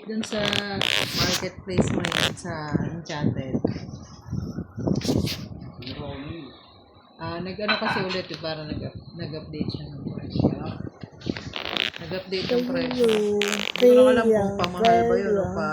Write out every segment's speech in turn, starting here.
dun sa marketplace mo yun, sa Enchanted. Nag-ano kasi ulit, para nag-update siya ng presyo. Nag-update ng presyo. Hindi ko lang alam kung pamahal ba yun o pa...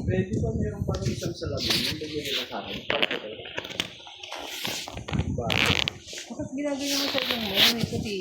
Pwede ba mayroong parang isang salamin yung bigyan nila sa akin? Bakit ginagawa mo sa ilong mo? May puti